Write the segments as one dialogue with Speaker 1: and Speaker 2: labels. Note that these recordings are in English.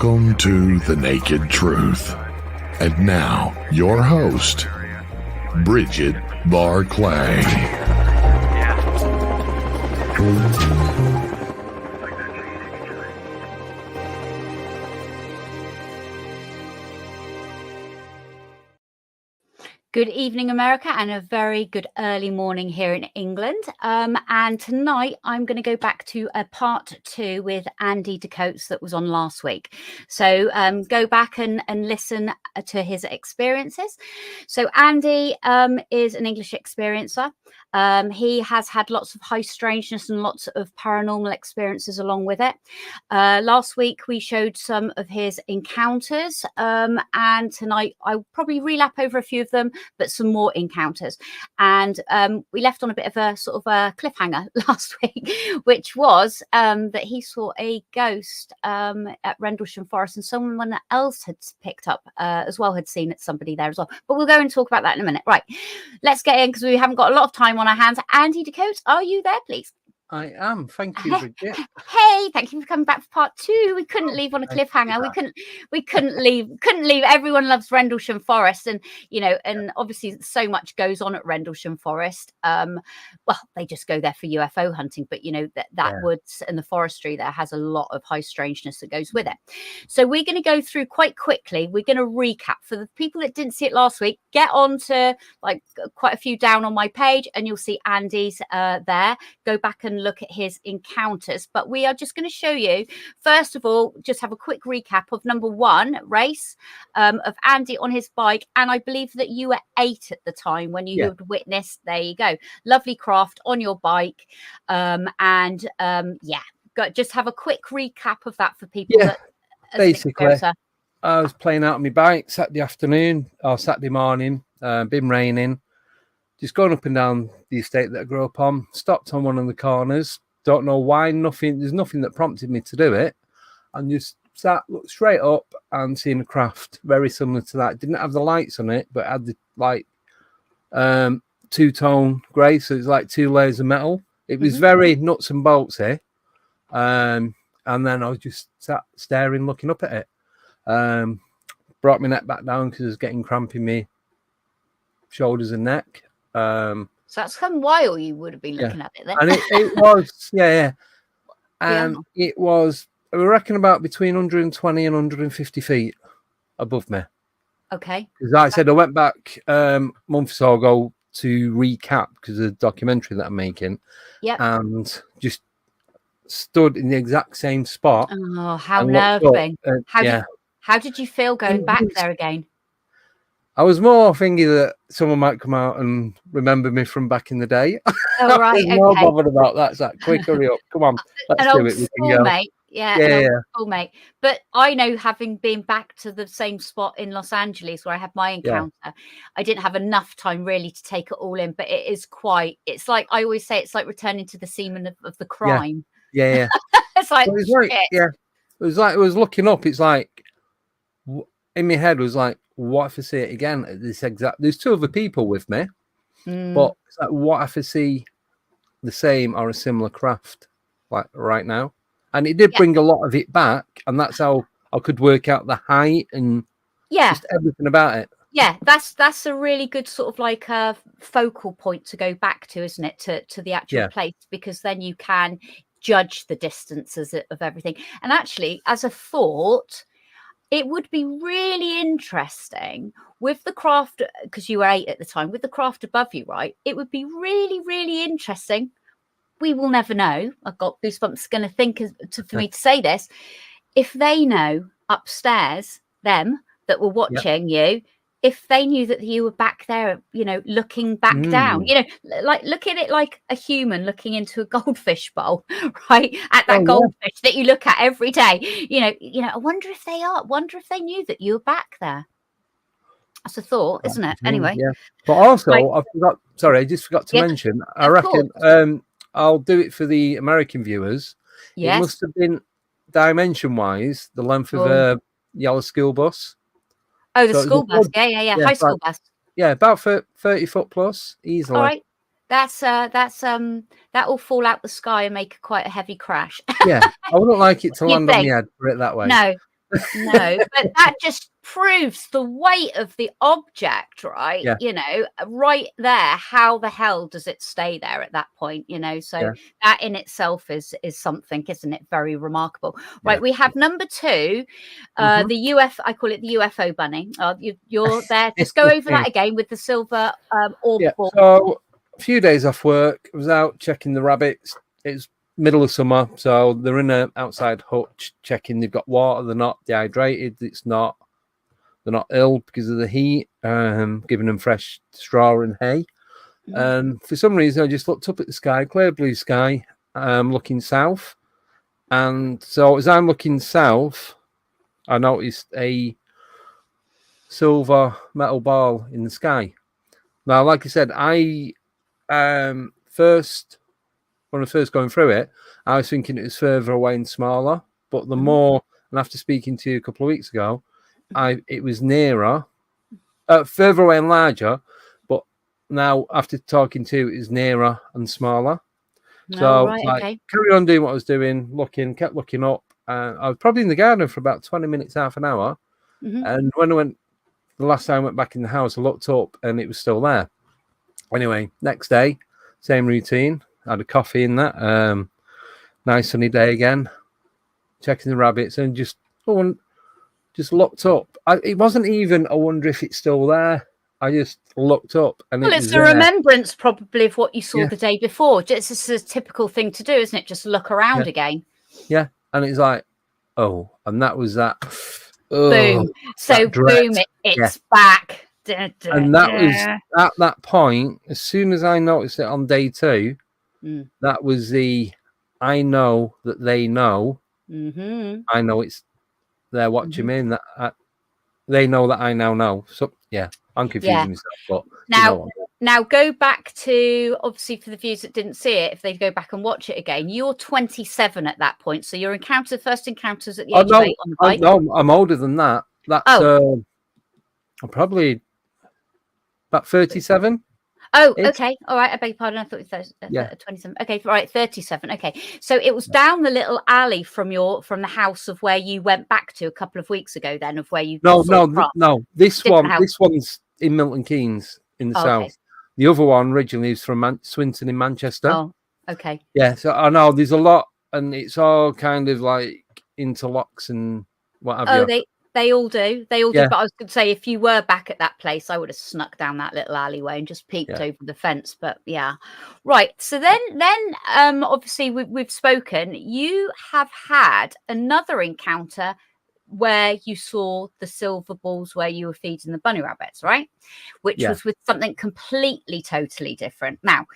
Speaker 1: Welcome to The Naked Truth. And now, your host, Bridget Barclay.
Speaker 2: Good evening, America, and a very good early morning here in England. And tonight I'm going to go back to a part 2 with Andy Decotes that was on last week. So go back and listen to his experiences. So Andy is an English experiencer. He has had lots of high strangeness and lots of paranormal experiences along with it. Last week we showed some of his encounters, and tonight I'll probably relap over a few of them, but some more encounters. And we left on a bit of a sort of a cliffhanger last week, which was that he saw a ghost at Rendlesham Forest, and someone else had picked up as well, had seen somebody there as well. But we'll go and talk about that in a minute. Right, let's get in because we haven't got a lot of time on our hands. Andy Decotes, are you there, please?
Speaker 3: I am. Thank you, Bridget.
Speaker 2: Hey, thank you for coming back for part 2. We couldn't leave on a cliffhanger. We couldn't leave. Everyone loves Rendlesham Forest, and and obviously so much goes on at Rendlesham Forest. Well, they just go there for UFO hunting, but that woods and the forestry there has a lot of high strangeness that goes with it. So we're going to go through quite quickly. We're going to recap for the people that didn't see it last week. Get on to quite a few down on my page, and you'll see Andy's there. Go back and look at his encounters, but we are just going to show you, first of all, just have a quick recap of number 1 race of Andy on his bike. And I believe that you were 8 at the time when you had witnessed, there you go, lovely craft on your bike. Just have a quick recap of that for people.
Speaker 3: Basically I was playing out on my bike Saturday afternoon or Saturday morning, been raining, just going up and down the estate that I grew up on, stopped on one of the corners. Don't know why, there's nothing that prompted me to do it. And just looked straight up and seen a craft very similar to that. Didn't have the lights on it, but had the two-tone grey, so it's like 2 layers of metal. It was very nuts and bolts here. And then I was just sat staring, looking up at it. Brought my neck back down because I was getting cramp in my shoulders and neck.
Speaker 2: So that's some while you would have been looking at it then.
Speaker 3: And it was, and it was, I reckon, about between 120 and 150 feet above me.
Speaker 2: Okay.
Speaker 3: Because like I said, I went back a month or so ago to recap because of the documentary that I'm making.
Speaker 2: Yeah.
Speaker 3: And just stood in the exact same spot.
Speaker 2: Oh, how nerve-wracking. How did you feel going back there again?
Speaker 3: I was more thinking that someone might come out and remember me from back in the day.
Speaker 2: Oh, right.
Speaker 3: I was more bothered about that. It's like, quick, hurry up. Come on. Let's do it.
Speaker 2: Schoolmate. Schoolmate. But I know, having been back to the same spot in Los Angeles where I had my encounter, I didn't have enough time really to take it all in. But it is it's like, I always say, it's like returning to the scene of the crime.
Speaker 3: Yeah.
Speaker 2: It's like,
Speaker 3: It was like, I was looking up. It's like, in my head was like, what if I see it again at this exact, there's 2 other people with me, but it's like, what if I see the same or a similar craft like right now? And it did bring a lot of it back, and that's how I could work out the height and just everything about it. Yeah,
Speaker 2: that's a really good sort of like a focal point to go back to, isn't it? To the actual place, because then you can judge the distances of everything. And actually, as a thought, it would be really interesting with the craft, because you were 8 at the time, with the craft above you, right? It would be really, really interesting. We will never know. I've got goosebumps going to think for me to say this. If they know upstairs, them that were watching you, if they knew that you were back there, looking back down, like look at it like a human looking into a goldfish bowl, right? At that goldfish that you look at every day, I wonder if they knew that you were back there. That's a thought, isn't it? Anyway.
Speaker 3: Yeah. But also, I just forgot to mention, I reckon I'll do it for the American viewers. Yes. It must have been, dimension-wise, the length of a yellow school bus.
Speaker 2: Oh, the school bus. Yeah. High school bus.
Speaker 3: Yeah, about 30 foot plus, easily.
Speaker 2: All right. That will fall out the sky and make quite a heavy crash.
Speaker 3: Yeah, I wouldn't like it to land on my head, put it that way.
Speaker 2: No. No, but that just proves the weight of the object, right?
Speaker 3: Yeah.
Speaker 2: You know, right there. How the hell does it stay there at that point? You know, so that in itself is something, isn't it? Very remarkable. Right, we have number 2, the I call it the UFO bunny. You're there. Just go over that again with the silver orb ball.
Speaker 3: So a few days off work, I was out checking the rabbits. It's middle of summer, so they're in an outside hutch checking they've got water, they're not dehydrated, they're not ill because of the heat, giving them fresh straw and hay. And for some reason I just looked up at the sky, clear blue sky, looking south. And so as I'm looking south, I noticed a silver metal ball in the sky. Now, like I said, when I first going through it, I was thinking it was further away and smaller. But the more, and after speaking to you a couple of weeks ago, it was nearer, further away and larger. But now, after talking to you, it is nearer and smaller. So, carry on doing what I was doing, kept looking up. I was probably in the garden for about 20 minutes, half an hour. And when the last time I went back in the house, I looked up and it was still there. Anyway, next day, same routine. Had a coffee in that. Nice sunny day again. Checking the rabbits and just looked up. It wasn't even, I wonder if it's still there. I just looked up and
Speaker 2: it's a remembrance probably of what you saw the day before. It's a typical thing to do, isn't it? Just look around again.
Speaker 3: Yeah. And it's like, oh, and that was that.
Speaker 2: Boom. So boom, it's back.
Speaker 3: And that was at that point, as soon as I noticed it on day 2, that was I know that they know. I know they're watching me, and that they know that I now know. So I'm confusing myself. But
Speaker 2: now go back to, obviously for the viewers that didn't see it, if they go back and watch it again, you're 27 at that point. So your first encounters at the age of 8 on the bike.
Speaker 3: No, I'm older than that. That's I'm probably about 37.
Speaker 2: Oh, okay. All right. I beg your pardon. I thought it was 27. Okay. Right. 37. Okay. So it was down the little alley from the house of where you went back to a couple of weeks ago then, of where you
Speaker 3: No. This one's in Milton Keynes in the south. Okay. The other one originally is from Swinton in Manchester.
Speaker 2: Oh, okay.
Speaker 3: Yeah. So I know there's a lot, and it's all kind of like interlocks and what have you.
Speaker 2: They all do. They all do. But I was going to say, if you were back at that place, I would have snuck down that little alleyway and just peeked over the fence. But right. So then, obviously we've spoken. You have had another encounter where you saw the silver balls where you were feeding the bunny rabbits, right? Which was with something completely, totally different. Now,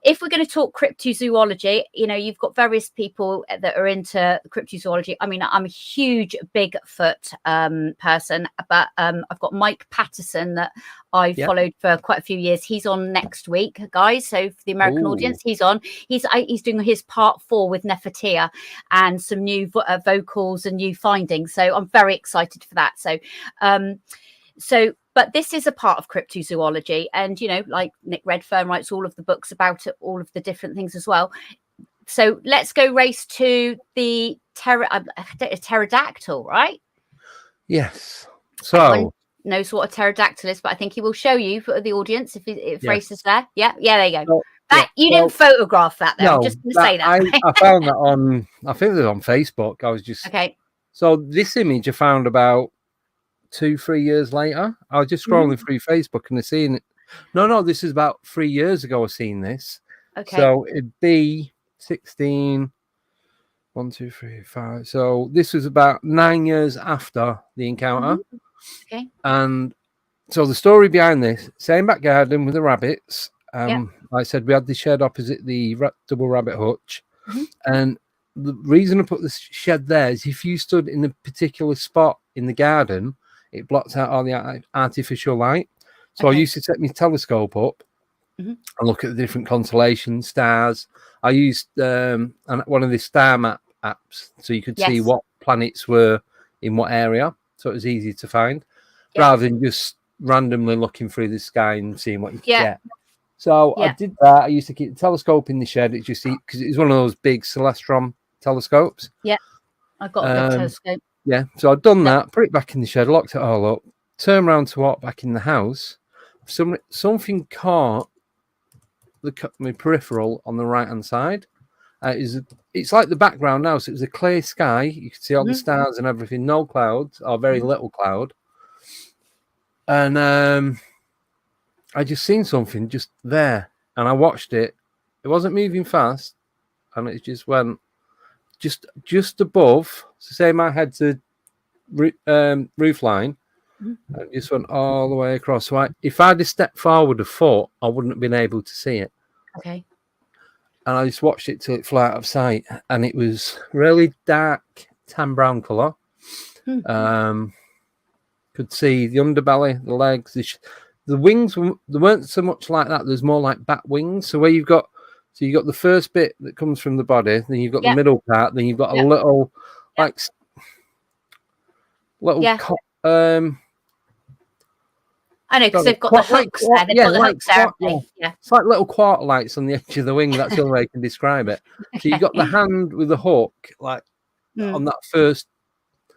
Speaker 2: if we're going to talk cryptozoology, you've got various people that are into cryptozoology. I mean, I'm a huge Bigfoot person, but I've got Mike Patterson that I followed for quite a few years. He's on next week, guys. So for the American audience, he's on. He's doing his part 4 with Nefertia and some new vocals and new findings. So I'm very excited for that. But this is a part of cryptozoology, and like Nick Redfern writes all of the books about it, all of the different things as well. So let's go race to the pterodactyl, right?
Speaker 3: Yes. So
Speaker 2: everyone knows what a pterodactyl is, but I think he will show you for the audience if race is there. Yeah, there you go. You didn't photograph that, though.
Speaker 3: No,
Speaker 2: I'm just going to say that.
Speaker 3: I found that on, I think it was on Facebook. I was just So this image I found about 2-3 years later. I was just scrolling through Facebook and I seen it. No, this is about 3 years ago. I seen this. Okay. So it'd be 16. 1, 2, 3, 5. So this was about 9 years after the encounter.
Speaker 2: Okay.
Speaker 3: And so the story behind this, same back garden with the rabbits. Like I said, we had the shed opposite the double rabbit hutch. And the reason I put the shed there is if you stood in a particular spot in the garden, it blocks out all the artificial light. So I used to set my telescope up and look at the different constellations, stars. I used one of the star map apps so you could see what planets were in what area. So it was easy to find rather than just randomly looking through the sky and seeing what you could get. So I did that. I used to keep the telescope in the shed. It's just because it was one of those big Celestron telescopes.
Speaker 2: Yeah, I've got a big telescope.
Speaker 3: Yeah, so I'd done that, put it back in the shed, locked it all up, turned around to walk back in the house. Something caught my peripheral on the right hand side. It's like the background now, so it was a clear sky. You could see all the stars and everything, no clouds or very little cloud. And I just seen something just there, and I watched it. It wasn't moving fast, and it just went just above. So say my head's a roof line, and it just went all the way across. So if I'd have stepped forward a foot, I wouldn't have been able to see it.
Speaker 2: Okay.
Speaker 3: And I just watched it till it flew out of sight, and it was really dark tan brown colour. Could see the underbelly, the legs, the wings. They weren't so much like that. There's more like bat wings. So where you've got the first bit that comes from the body, then you've got the middle part, then you've got a little
Speaker 2: I know, because they've got the hooks there. They've got the hooks there. Yeah.
Speaker 3: It's like little quarter lights on the edge of the wing. That's the only way I can describe it. So you've got the hand with the hook, like on that first.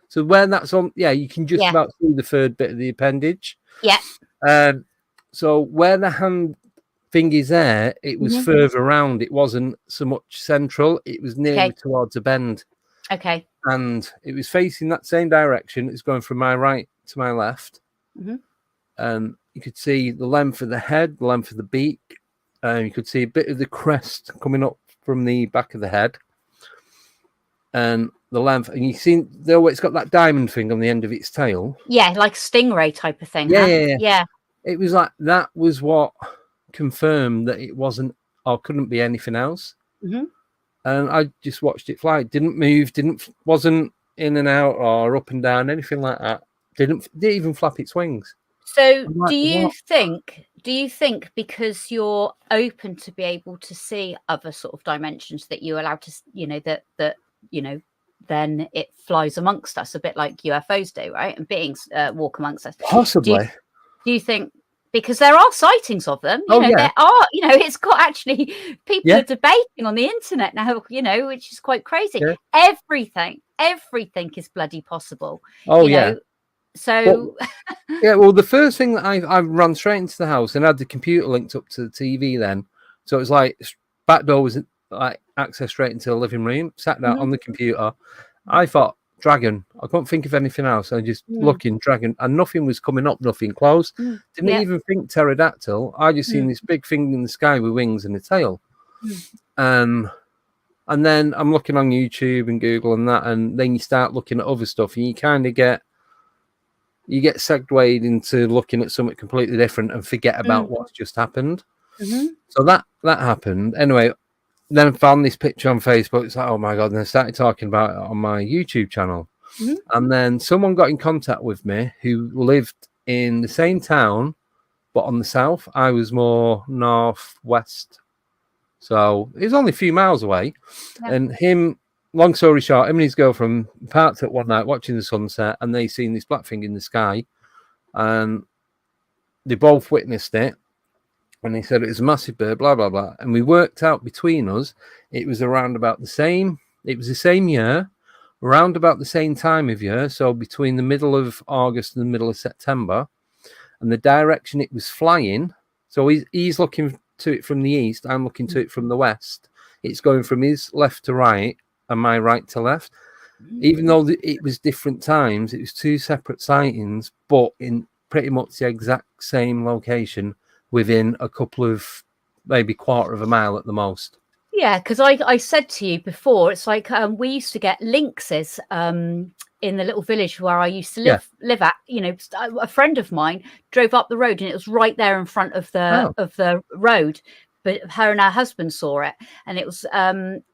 Speaker 3: So where that's on, you can just about see the third bit of the appendage.
Speaker 2: Yeah.
Speaker 3: So where the hand thing is there, it was further around. It wasn't so much central. It was nearly towards a bend.
Speaker 2: Okay.
Speaker 3: And it was facing that same direction. It's going from my right to my left. And you could see the length of the head, the length of the beak. You could see a bit of the crest coming up from the back of the head. And the length, and you see, though, it's got that diamond thing on the end of its tail.
Speaker 2: Yeah, like stingray type of thing.
Speaker 3: Yeah. It was like that was what confirmed that it wasn't or couldn't be anything else. And I just watched it fly. It didn't move, wasn't in and out or up and down, anything like that. Didn't even flap its wings.
Speaker 2: So do you think because you're open to be able to see other sort of dimensions that you're allowed to, then it flies amongst us a bit like UFOs do, right? And beings walk amongst us.
Speaker 3: Possibly.
Speaker 2: Do you think, because there are sightings of them, there are, it's got actually people are debating on the internet now, which is quite crazy. Everything is bloody possible. So
Speaker 3: well, the first thing that I ran straight into the house and had the computer linked up to the TV then. So it was like back door was like access straight into the living room, sat down on the computer. I thought dragon. I couldn't think of anything else. I just looking dragon, and nothing was coming up, nothing close. Didn't even think pterodactyl. I just seen this big thing in the sky with wings and a tail. And then I'm looking on YouTube and Google and that, and then you start looking at other stuff, and you kind of get segued into looking at something completely different and forget about what's just happened. So that happened anyway. Then I found this picture on Facebook. It's like, oh my god! And I started talking about it on my YouTube channel. And then someone got in contact with me who lived in the same town, but on the south. I was more northwest, so it was only a few miles away. And him, long story short, him and his girlfriend parked up one night watching the sunset, and they seen this black thing in the sky, and they both witnessed it. And he said it was a massive bird, blah, blah, blah. And we worked out between us, it was around about the same. It was the same year, around about the same time of year. So between the middle of August and the middle of September. And the direction it was flying. So he's looking to it from the east. I'm looking to it from the west. It's going from his left to right and my right to left. Even though it was different times, it was two separate sightings, but in pretty much the exact same location, within a couple of maybe quarter of a mile at the most.
Speaker 2: Yeah, because I said to you before, it's like we used to get lynxes in the little village where I used to live at. A friend of mine drove up the road and it was right there in front of the road, but her and her husband saw it, and it was and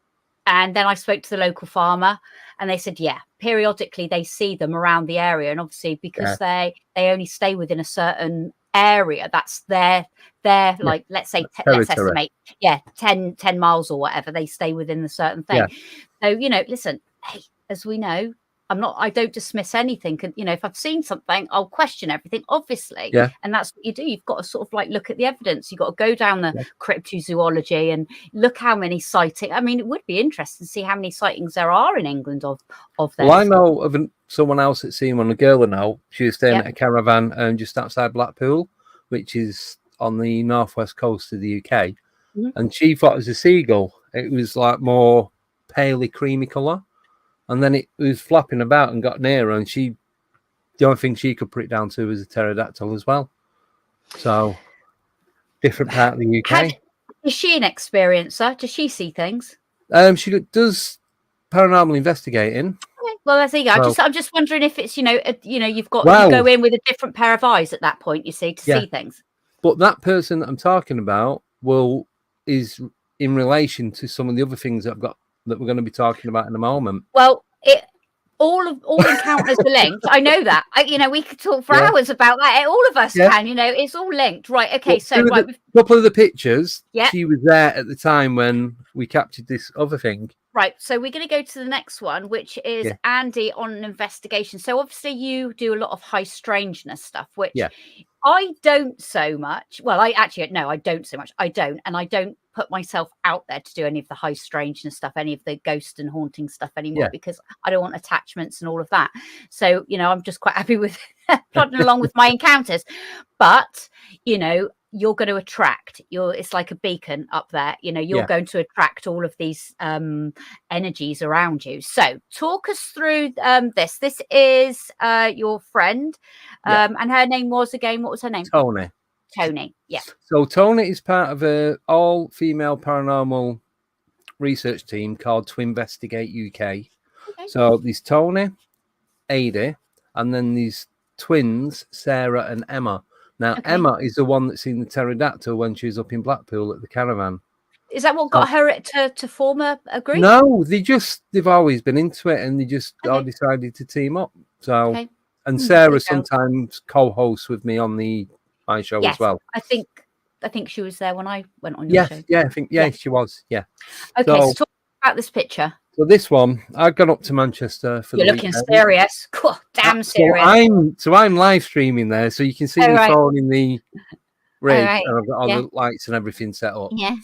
Speaker 2: then I spoke to the local farmer, and they said periodically they see them around the area, and obviously because they only stay within a certain area, that's their like, let's say let's estimate 10 miles or whatever, they stay within a certain thing. So listen, hey, as we know, I don't dismiss anything. And, if I've seen something, I'll question everything, obviously.
Speaker 3: Yeah.
Speaker 2: And that's what you do. You've got to sort of like look at the evidence. You've got to go down the cryptozoology and look how many sightings. I mean, it would be interesting to see how many sightings there are in England of this.
Speaker 3: Well, I know of someone else that's seen one, a girl I know. She was staying at a caravan just outside Blackpool, which is on the northwest coast of the UK.
Speaker 2: Mm-hmm.
Speaker 3: And she thought it was a seagull. It was like more palely creamy colour. And then it was flapping about and got nearer, and the only thing she could put it down to was a pterodactyl as well. So, different part of the UK.
Speaker 2: Is she an experiencer? Does she see things?
Speaker 3: She does paranormal investigating.
Speaker 2: Okay. Well, there you go. I'm just wondering if it's you've got you go in with a different pair of eyes at that point. You see to see things.
Speaker 3: But that person that I'm talking about is in relation to some of the other things that we're going to be talking about in a moment.
Speaker 2: Well, all encounters are linked. I know that. We could talk for hours about that. All of us can. It's all linked. Right. Okay. So
Speaker 3: a couple of the pictures. She was there at the time when we captured this other thing.
Speaker 2: Right. So we're going to go to the next one, which is Andy on an investigation. So obviously you do a lot of high strangeness stuff, which I don't so much. Well, I don't so much. I don't. And I don't put myself out there to do any of the high strangeness stuff, any of the ghost and haunting stuff anymore, because I don't want attachments and all of that. So, I'm just quite happy with plodding along with my encounters. But, you're going to attract it's like a beacon up there. You're going to attract all of these energies around you. So talk us through this. This is your friend. And her name was, again, what was her name? Tony. Yeah.
Speaker 3: So Tony is part of a all-female paranormal research team called To Investigate UK. Okay. So there's Tony, Ada, and then these twins, Sarah and Emma. Now, Emma is the one that's seen the pterodactyl when she was up in Blackpool at the caravan.
Speaker 2: Is that what got her to form a group?
Speaker 3: No, they've always been into it, and they just all decided to team up. So, and Sarah sometimes co-hosts with me on my show as well. I
Speaker 2: think she was there when I went on your show.
Speaker 3: Yeah, I think she was. Yeah.
Speaker 2: Okay, so talk about this picture.
Speaker 3: So this one, I've gone up to Manchester for
Speaker 2: You're looking serious. Cool, damn serious.
Speaker 3: So I'm live streaming there, so you can see me phone in the rig, and I've got all the lights and everything set up.
Speaker 2: Yeah.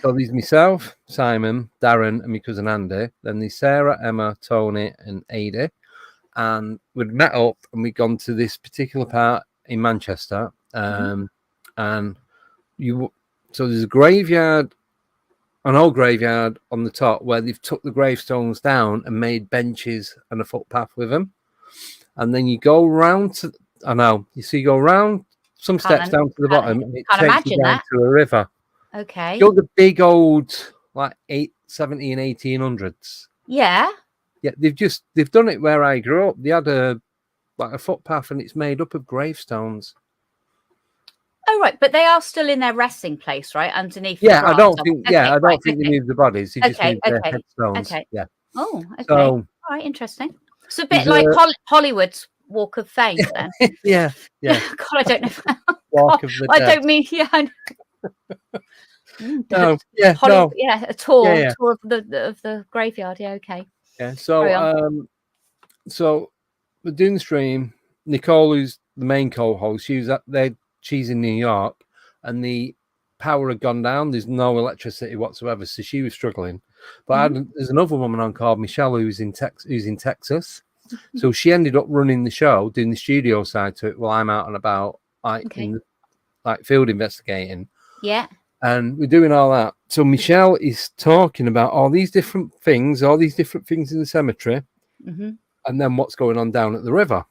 Speaker 3: So there's myself, Simon, Darren, and my cousin Andy. Then there's Sarah, Emma, Tony, and Ada. And we'd met up and we'd gone to this particular part in Manchester. So there's a graveyard, an old graveyard on the top where they've took the gravestones down and made benches and a footpath with them. And then you go round you go round some steps down to the bottom, and it takes you down to a river.
Speaker 2: Okay.
Speaker 3: You're the big old, like 17 and 1800s.
Speaker 2: Yeah.
Speaker 3: Yeah, they've done it where I grew up. They had a footpath, and it's made up of gravestones.
Speaker 2: Oh right, but they are still in their resting place, right? Underneath.
Speaker 3: I don't think they moved the bodies. They just moved their headstones.
Speaker 2: Okay.
Speaker 3: Yeah.
Speaker 2: Oh, okay.
Speaker 3: So,
Speaker 2: all right, interesting. It's a bit like Hollywood's Walk of Fame, then.
Speaker 3: yeah.
Speaker 2: God, I don't know.
Speaker 3: Walk of the Dead.
Speaker 2: I don't mean a tour of the graveyard. Yeah, okay.
Speaker 3: Yeah. So so we're doing the stream. Nicole, who's the main co-host, she was up there. She's in New York, and the power had gone down. There's no electricity whatsoever, so she was struggling. But there's another woman on called Michelle who's in Texas. So she ended up running the show, doing the studio side to it, while I'm out and about, field investigating.
Speaker 2: Yeah.
Speaker 3: And we're doing all that. So Michelle is talking about all these different things in the cemetery, and then what's going on down at the river.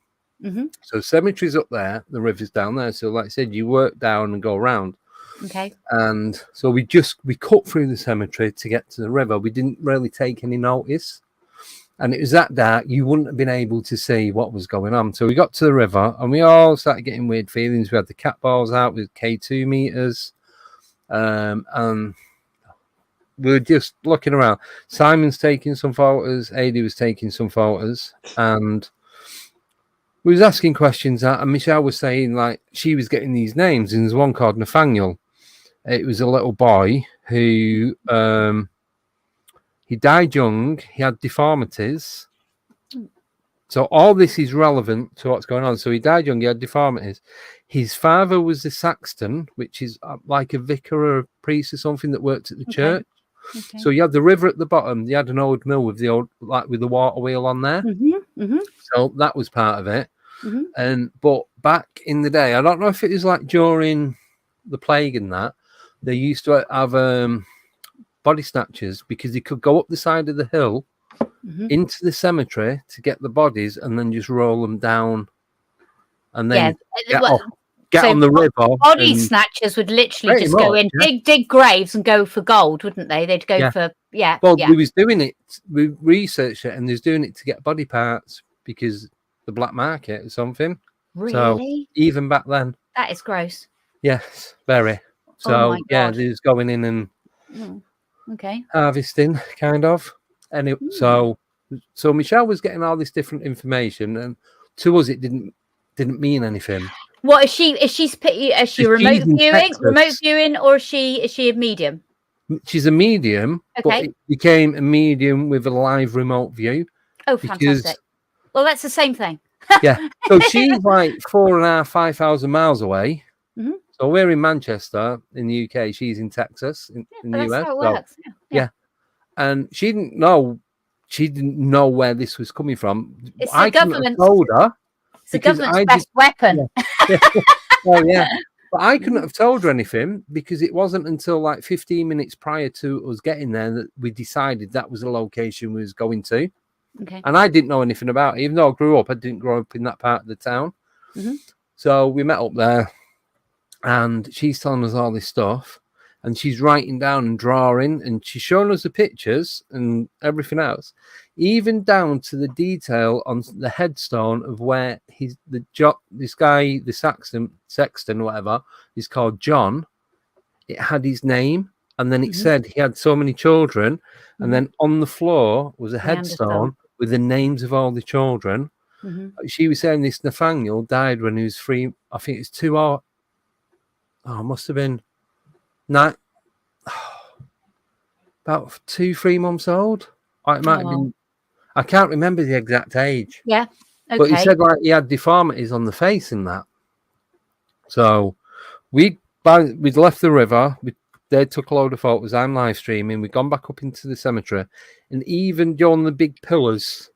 Speaker 3: So the cemetery's up there, the river's down there. So like I said, you work down and go around.
Speaker 2: Okay.
Speaker 3: And so we cut through the cemetery to get to the river. We didn't really take any notice. And it was that dark, you wouldn't have been able to see what was going on. So we got to the river and we all started getting weird feelings. We had the cat balls out with K2 meters. And we were just looking around. Simon's taking some photos. Adi was taking some photos. And we was asking questions, and Michelle was saying, like, she was getting these names, and there's one called Nathaniel. It was a little boy who he died young. He had deformities, So all this is relevant to what's going on. So he died young, he had deformities. His father was a Saxton, which is like a vicar or a priest or something that worked at the church. Okay. So you had the river at the bottom. You had an old mill with the water wheel on there. So that was part of it. But back in the day, I don't know if it was like during the plague and that, they used to have body snatchers because they could go up the side of the hill into the cemetery to get the bodies and then just roll them down and then get on the river.
Speaker 2: Body snatchers would literally just go in, dig graves and go for gold, wouldn't they? They'd go for,
Speaker 3: He was doing it, we researched it, and he was doing it to get body parts because the black market or something.
Speaker 2: Really?
Speaker 3: So even back then.
Speaker 2: That is gross.
Speaker 3: Yes, very. So, he was going in and harvesting, kind of. And so Michelle was getting all this different information, and to us, it didn't mean anything.
Speaker 2: What is she? Is she remote viewing, or is she a medium?
Speaker 3: She's a medium, but it became a medium with a live remote view.
Speaker 2: Oh, fantastic! Well, that's the same thing.
Speaker 3: So she's like 4,500 miles away. So we're in Manchester in the UK. She's in Texas in the US.
Speaker 2: That's how it works.
Speaker 3: And she didn't know where this was coming from.
Speaker 2: It's the government.
Speaker 3: Told her.
Speaker 2: It's the government's best weapon.
Speaker 3: But I couldn't have told her anything because it wasn't until like 15 minutes prior to us getting there that we decided that was the location we was going to.
Speaker 2: Okay.
Speaker 3: And I didn't know anything about it. Even though I grew up, I didn't grow up in that part of the town. So we met up there and she's telling us all this stuff and she's writing down and drawing and she's showing us the pictures and everything else, even down to the detail on the headstone of where this guy, the sexton, whatever, is called John. It had his name. And then it said he had so many children. And then on the floor was a headstone with the names of all the children. She was saying this Nathaniel died when he was 3. I think it's 2 or must have been about 2-3 months old. It might have been. I can't remember the exact age.
Speaker 2: Yeah. Okay.
Speaker 3: But he said like he had deformities on the face and that. So we'd left the river. They took a load of photos. I'm live streaming. We've gone back up into the cemetery, and even on the big pillars,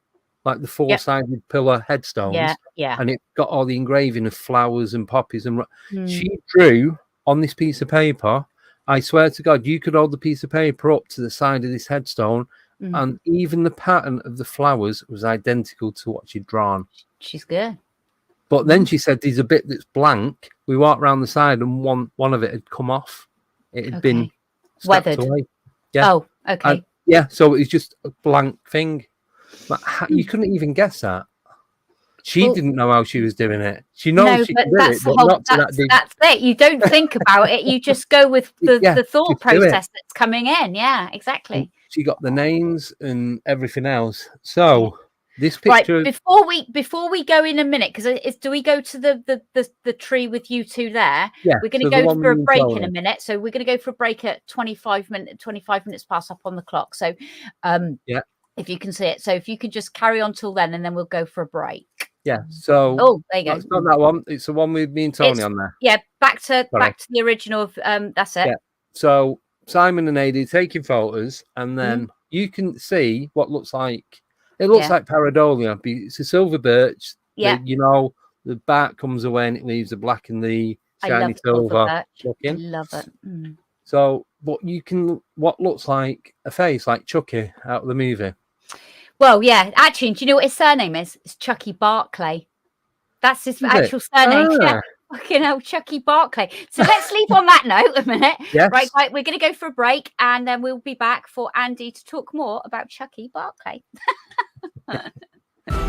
Speaker 3: like the 4-sided pillar headstones, and it got all the engraving of flowers and poppies. And she drew on this piece of paper. I swear to God, you could hold the piece of paper up to the side of this headstone, and even the pattern of the flowers was identical to what she'd drawn.
Speaker 2: She's good.
Speaker 3: But then she said, "There's a bit that's blank." We walked around the side, and one of it had come off. It had been
Speaker 2: weathered.
Speaker 3: Away. Yeah.
Speaker 2: Oh, okay.
Speaker 3: So it was just a blank thing. But you couldn't even guess that. She didn't know how she was doing it. She knows she can do it, but not to that degree.
Speaker 2: That's it. You don't think about it. You just go with the thought process that's coming in. Yeah, exactly.
Speaker 3: And she got the names and everything else. So this picture.
Speaker 2: Right, before we go in a minute, because do we go to the tree with you two there?
Speaker 3: Yeah.
Speaker 2: We're going to go for a break in a minute. So we're going to go for a break at 25 minutes past up on the clock. So if you can see it. So if you could just carry on till then, and then we'll go for a break.
Speaker 3: Yeah. So
Speaker 2: there you go.
Speaker 3: It's not that one. It's the one with me and Tony on there.
Speaker 2: Yeah. Back to the original of that's it.
Speaker 3: Yeah. So Simon and Adi taking photos, and then you can see what looks like. It looks like pareidolia. It's a silver birch.
Speaker 2: Yeah.
Speaker 3: The bark comes away and it leaves the black and the shiny silver looking.
Speaker 2: I love it.
Speaker 3: So, what looks like a face like Chucky out of the movie.
Speaker 2: Well, yeah. Actually, do you know what his surname is? It's Chucky Barclay. That's his actual surname. Yeah. Fucking hell, Chucky Barclay. So let's leave on that note a minute.
Speaker 3: Yes.
Speaker 2: Right, we're going to go for a break, and then we'll be back for Andy to talk more about Chucky Barclay.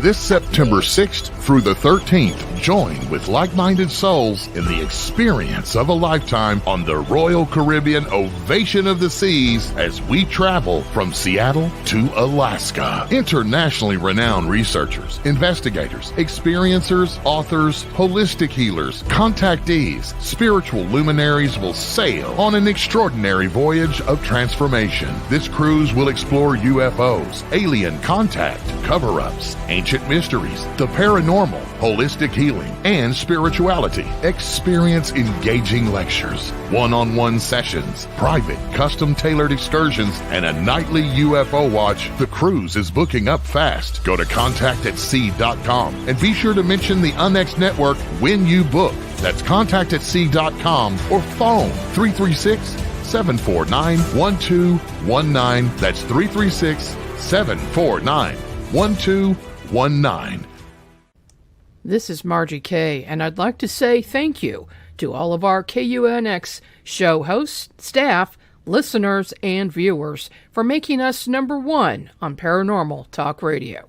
Speaker 1: This September 6th through the 13th, join with like-minded souls in the experience of a lifetime on the Royal Caribbean Ovation of the Seas as we travel from Seattle to Alaska. Internationally renowned researchers, investigators, experiencers, authors, holistic healers, contactees, spiritual luminaries will sail on an extraordinary voyage of transformation. This cruise will explore UFOs, alien contact, cover-ups, ancient mysteries, the paranormal, holistic healing, and spirituality. Experience engaging lectures, one-on-one sessions, private, custom-tailored excursions, and a nightly UFO watch. The cruise is booking up fast. Go to contactatsea.com and be sure to mention the UNX Network when you book. That's contactatsea.com or phone 336-749-1219. That's 336-749-1219.
Speaker 4: This is Margie Kay, and I'd like to say thank you to all of our KUNX show hosts, staff, listeners, and viewers for making us number one on Paranormal Talk Radio.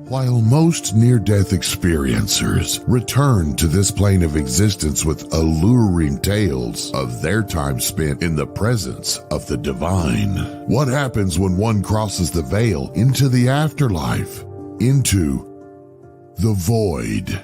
Speaker 1: While most near-death experiencers return to this plane of existence with alluring tales of their time spent in the presence of the divine, what happens when one crosses the veil into the afterlife, into the void?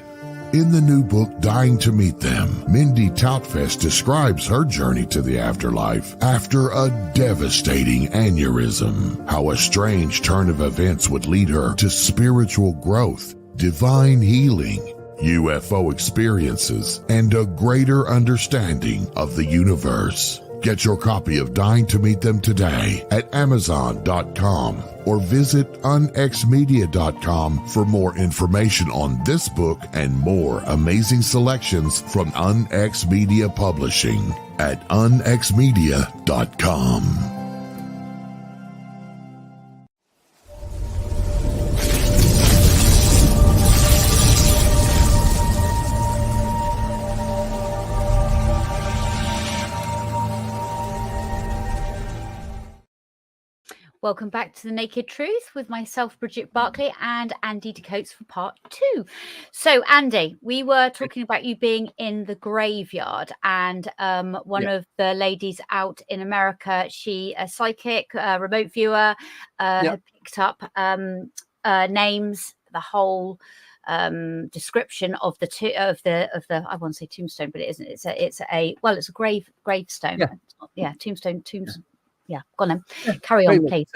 Speaker 1: In the new book, Dying to Meet Them, Mindy Toutfest describes her journey to the afterlife after a devastating aneurysm, how a strange turn of events would lead her to spiritual growth, divine healing, UFO experiences, and a greater understanding of the universe. Get your copy of Dying to Meet Them today at Amazon.com or visit unxmedia.com for more information on this book and more amazing selections from UNX Media Publishing at unxmedia.com.
Speaker 2: Welcome back to The Naked Truth with myself, Bridget Barclay, and Andy DeCoates for part 2. So, Andy, we were talking about you being in the graveyard, and one of the ladies out in America, she, a psychic, remote viewer, had picked up names, the whole description of the I won't say tombstone, but it isn't. It's a gravestone. Tombstone. Yeah, go on then. Carry on, please.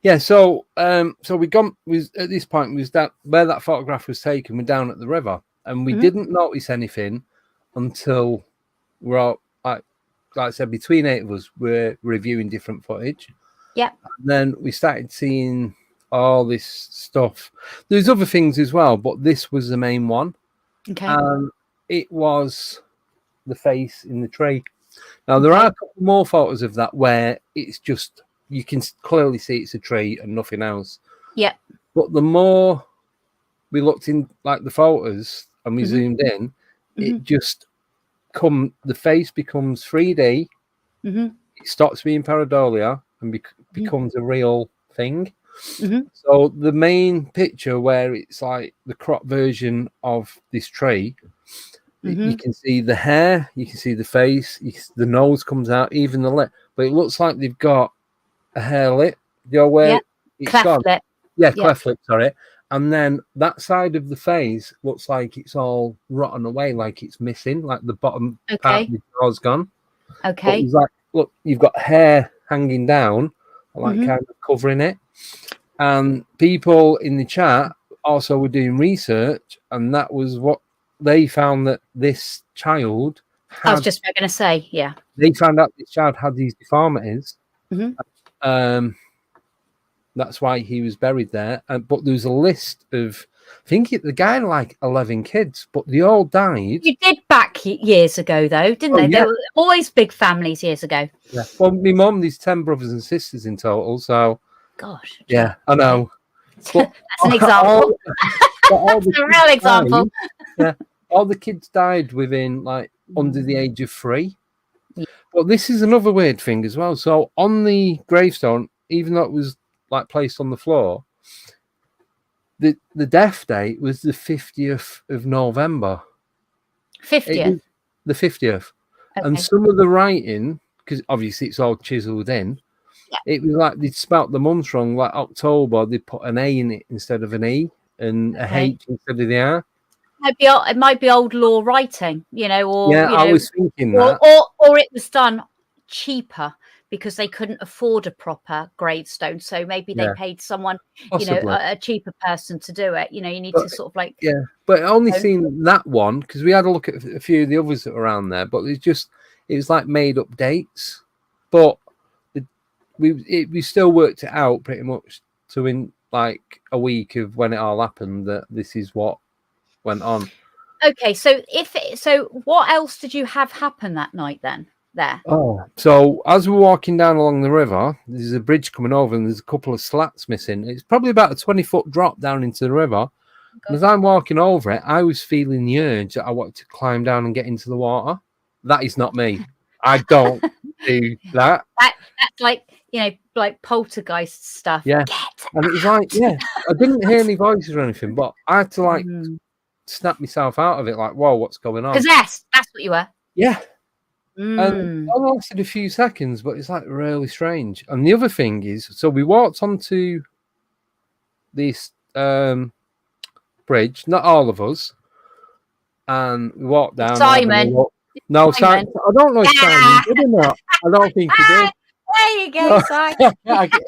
Speaker 3: Yeah, so we at this point was that where that photograph was taken, we're down at the river, and we didn't notice anything until we're all, like I said, between 8 of us, we're reviewing different footage.
Speaker 2: Yeah.
Speaker 3: And then we started seeing all this stuff. There's other things as well, but this was the main one.
Speaker 2: Okay.
Speaker 3: It was the face in the tree. Now, there are a couple more photos of that where it's just, you can clearly see it's a tree and nothing else.
Speaker 2: Yeah.
Speaker 3: But the more we looked in, like the photos, and we zoomed in, it just the face becomes 3D. It stops being pareidolia and becomes a real thing. So the main picture where it's like the crop version of this tree, you can see the hair, you can see the face, the nose comes out, even the lip. But it looks like they've got a hair lip. You know where it's
Speaker 2: cleft lip.
Speaker 3: Yeah, cleft lip, sorry. And then that side of the face looks like it's all rotten away, like it's missing, like the bottom part of the jaw's gone.
Speaker 2: Okay.
Speaker 3: But like, look, you've got hair hanging down, like kind of covering it. And people in the chat also were doing research, and that was what they found, that this child
Speaker 2: I was just going to say,
Speaker 3: they found out this child had these deformities. That's why he was buried there. But there's a list of, I think the guy had like 11 kids, but they all died.
Speaker 2: You did back years ago, though, didn't they?
Speaker 3: Yeah.
Speaker 2: They were always big families years ago.
Speaker 3: Yeah. Well, my mum, there's 10 brothers and sisters in total. So,
Speaker 2: gosh.
Speaker 3: Yeah, I know.
Speaker 2: But that's an example.
Speaker 3: That's
Speaker 2: a real example.
Speaker 3: All the kids died within like under the age of 3. But this is another weird thing as well. So on the gravestone, even though it was like placed on the floor, the death date was the 50th of November.
Speaker 2: 50th?
Speaker 3: The 50th. Okay. And some of the writing because obviously it's all chiseled in.
Speaker 2: Yeah.
Speaker 3: It was like they'd spelt the months wrong. Like October, they put an A in it instead of an E, and a H instead of the R.
Speaker 2: It might be old law writing, or
Speaker 3: I was thinking that,
Speaker 2: or it was done cheaper because they couldn't afford a proper gravestone, so maybe they paid someone,
Speaker 3: possibly.
Speaker 2: a cheaper person to do it. You need to sort of like
Speaker 3: but only seen that one because we had a look at a few of the others that were around there, but it was like made up dates, but we still worked it out pretty much to in like a week of when it all happened that this is what went on.
Speaker 2: Okay, so what else did you have happen that night then? There.
Speaker 3: Oh, so as we're walking down along the river, there's a bridge coming over and there's a couple of slats missing. It's probably about a 20-foot drop down into the river. And as I'm walking over it, I was feeling the urge that I wanted to climb down and get into the water. That is not me. I don't do that.
Speaker 2: That's like, like poltergeist stuff.
Speaker 3: Yeah. And it was like, I didn't hear any voices or anything, but I had to snap myself out of it. Like, whoa, what's going on?
Speaker 2: Possessed. That's what you were.
Speaker 3: Yeah. And it lasted a few seconds, but it's like really strange. And the other thing is, so we walked onto this bridge, not all of us, and we walked down.
Speaker 2: Simon.
Speaker 3: No, Simon. I don't know if Simon did or not. I don't think he did.
Speaker 2: There you go, Simon.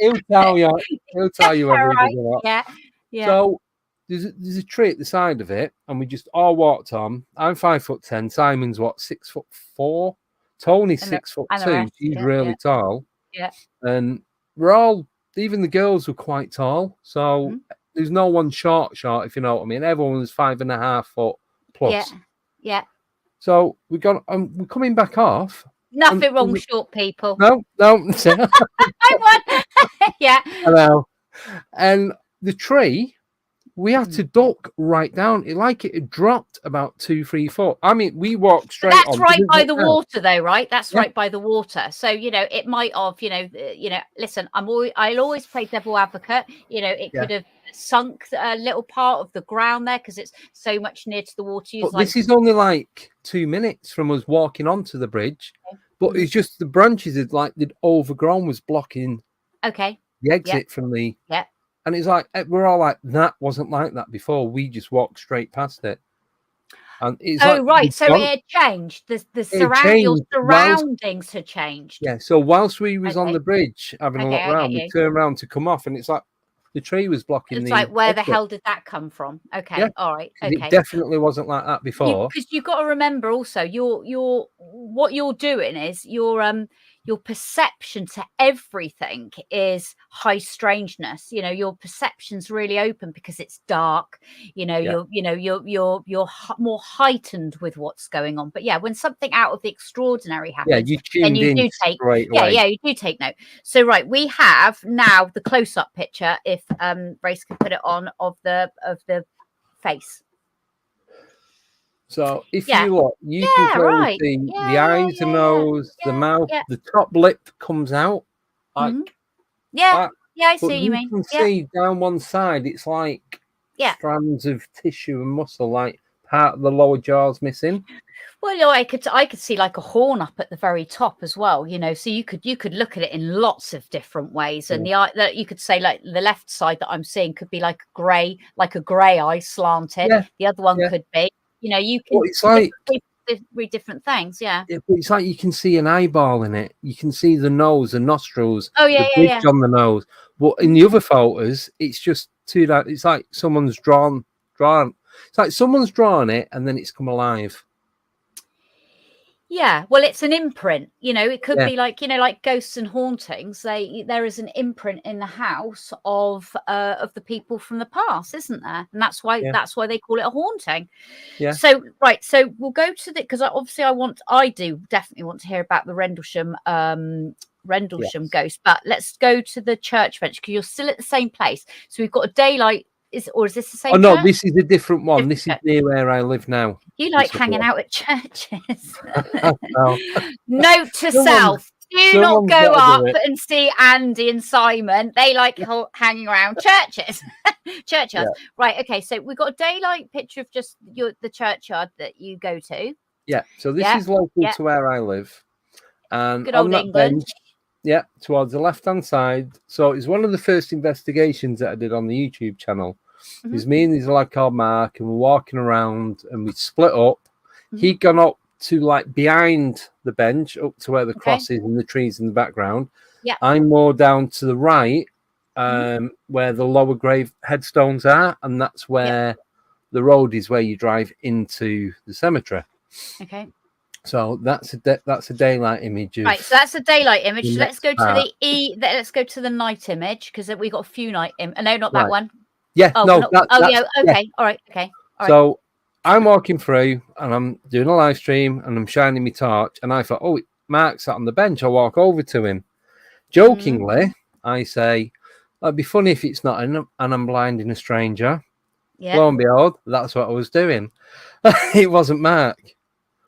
Speaker 3: He'll tell you. He'll tell you whether he did or not.
Speaker 2: Yeah.
Speaker 3: So there's a tree at the side of it, and we just all walked on. I'm 5'10". Simon's 6'4". Tony's 6'2". He's really tall.
Speaker 2: Yeah.
Speaker 3: And we're all, even the girls were quite tall. So there's no one short, if you know what I mean. Everyone was 5.5 foot plus.
Speaker 2: Yeah.
Speaker 3: So we're coming back off.
Speaker 2: Nothing wrong with short people.
Speaker 3: No.
Speaker 2: I won. Yeah.
Speaker 3: Hello. And the tree, we had to duck right down. It had dropped about 2-3 foot. I mean, we walked straight on.
Speaker 2: That's right by the water, though, right? That's right by the water. So it might have, listen, I'll always play devil advocate. It could have sunk a little part of the ground there because it's so much near to the water.
Speaker 3: But this is only like 2 minutes from us walking onto the bridge. But it's just the branches they'd overgrown was blocking.
Speaker 2: Okay.
Speaker 3: The exit from the. Yeah. And it's like, we're all like, that wasn't like that before. We just walked straight past it. And it's
Speaker 2: right. So it had changed. Your surroundings had changed.
Speaker 3: Yeah. So whilst we was on the bridge having a look around, we turned around to come off, and it's like the tree was blocking
Speaker 2: it's like, where the hell did that come from? Okay. Yeah. All right. Okay.
Speaker 3: It definitely wasn't like that before.
Speaker 2: Because you've got to remember also, what you're doing is your perception to everything is high strangeness. Your perception's really open because it's dark. You're more heightened with what's going on. But when something out of the extraordinary happens,
Speaker 3: you do
Speaker 2: take note. So we have now the close-up picture, if Race can put it on, of the face.
Speaker 3: So if you look, you can clearly see the eyes, the nose, the mouth, the top lip comes out. Like
Speaker 2: that. I see what you mean.
Speaker 3: You can see down one side, it's like strands of tissue and muscle, like part of the lower jaw's missing.
Speaker 2: Well, I could see like a horn up at the very top as well, so you could look at it in lots of different ways. And the eye that you could say, like the left side that I'm seeing could be like a grey eye slanted. Yeah. The other one could be. You can.
Speaker 3: It's like
Speaker 2: read different things. Yeah.
Speaker 3: It's like you can see an eyeball in it. You can see the nose, the nostrils.
Speaker 2: The bridge
Speaker 3: on the nose. But in the other photos, it's just it's like someone's drawn. It's like someone's drawn it and then it's come alive.
Speaker 2: Yeah, well, it's an imprint. It could be like ghosts and hauntings. There is an imprint in the house of the people from the past, isn't there? And that's why they call it a haunting. Yeah. So so we'll go to because obviously I do definitely want to hear about the Rendlesham ghost. But let's go to the church bench because you're still at the same place. So we've got a daylight. Is this the same?
Speaker 3: Oh no, this is a different one. This is near where I live now.
Speaker 2: You like hanging out at churches. Note to self: do not go up and see Andy and Simon. They like hanging around churches, churchyards. Yeah. Right. Okay. So we've got a daylight picture of just the churchyard that you go to.
Speaker 3: Yeah. So this is local to where I live, And
Speaker 2: Good
Speaker 3: on
Speaker 2: old
Speaker 3: that
Speaker 2: England.
Speaker 3: bench, towards the left-hand side. So it's one of the first investigations that I did on the YouTube channel. It was me and this lad called Mark, and we're walking around, and we split up. He'd gone up to like behind the bench, up to where the cross is and the trees in the background.
Speaker 2: Yeah.
Speaker 3: I'm more down to the right, where the lower grave headstones are, and that's where the road is where you drive into the cemetery.
Speaker 2: Okay.
Speaker 3: So that's a daylight image.
Speaker 2: Right, so that's a daylight image. So let's go to
Speaker 3: part.
Speaker 2: let's go to the night image, because we got a few night. No, not that one.
Speaker 3: Yeah.
Speaker 2: Oh,
Speaker 3: no.
Speaker 2: yeah. Okay. All right. Okay. All right.
Speaker 3: So I'm walking through, and I'm doing a live stream, and I'm shining my torch, and I thought, oh, Mark's sat on the bench. I'll walk over to him. Jokingly, I say, it'd be funny if it's not, and I'm blinding a stranger.
Speaker 2: Yeah.
Speaker 3: Lo and behold, that's what I was doing. It wasn't Mark.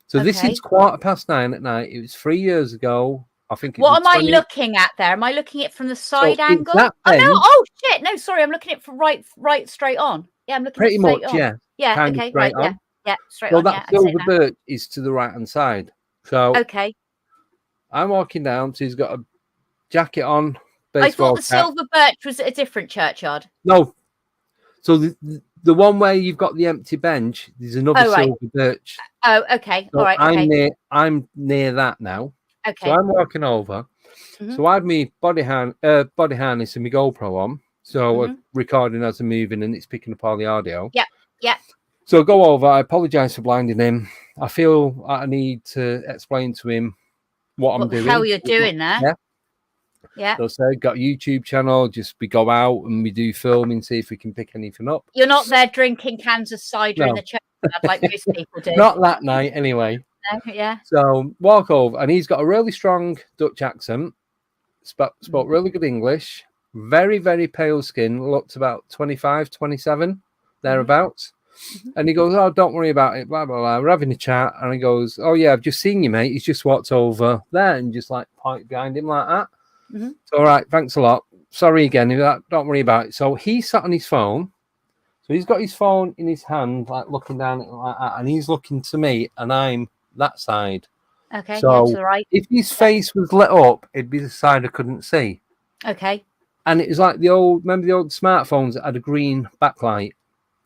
Speaker 3: So this is 9:15 at night. It was 3 years ago. I think.
Speaker 2: What am I looking at there? Am I looking at it from the side angle?
Speaker 3: Oh
Speaker 2: no! Oh shit! No, sorry. I'm looking at it from right straight on. Yeah, I'm looking
Speaker 3: pretty
Speaker 2: straight
Speaker 3: much.
Speaker 2: on.
Speaker 3: Yeah.
Speaker 2: Yeah.
Speaker 3: Kind
Speaker 2: Okay.
Speaker 3: of straight
Speaker 2: Right.
Speaker 3: on.
Speaker 2: Yeah. Straight
Speaker 3: So
Speaker 2: on.
Speaker 3: that silver birch is to the right hand side. So
Speaker 2: okay.
Speaker 3: I'm walking down. So he's got a jacket on.
Speaker 2: I thought the silver birch was at a different churchyard.
Speaker 3: No. So the one where you've got the empty bench, there's another silver birch.
Speaker 2: Oh, okay.
Speaker 3: So
Speaker 2: all right.
Speaker 3: I'm near that now.
Speaker 2: Okay.
Speaker 3: So I'm walking over. So I had my body harness and my GoPro on. So we're recording as I'm moving, and it's picking up all the audio.
Speaker 2: Yeah. Yeah.
Speaker 3: So I go over. I apologise for blinding him. I feel I need to explain to him what I'm doing.
Speaker 2: How you're doing there.
Speaker 3: Yeah.
Speaker 2: Yeah.
Speaker 3: So say got a YouTube channel. Just we go out and we do filming, see if we can pick anything up.
Speaker 2: You're not there drinking cans of cider in the church like most people do.
Speaker 3: Not that night, anyway.
Speaker 2: Yeah.
Speaker 3: So walk over, and he's got a really strong Dutch accent. Spoke really good English. Very, very pale skin. Looked about 25, 27, thereabouts. And he goes, "Oh, don't worry about it." Blah blah blah. We're having a chat, and he goes, "Oh yeah, I've just seen you, mate. He's just walked over there," and just like point behind him like that. So, all right, thanks a lot. Sorry again. Don't worry about it. So he sat on his phone. So he's got his phone in his hand, like looking down at it like that, and he's looking to me, and I'm that side.
Speaker 2: Okay.
Speaker 3: So
Speaker 2: to the right.
Speaker 3: if his face was lit up, it'd be the side I couldn't see.
Speaker 2: Okay.
Speaker 3: And it was like remember the old smartphones that had a green backlight?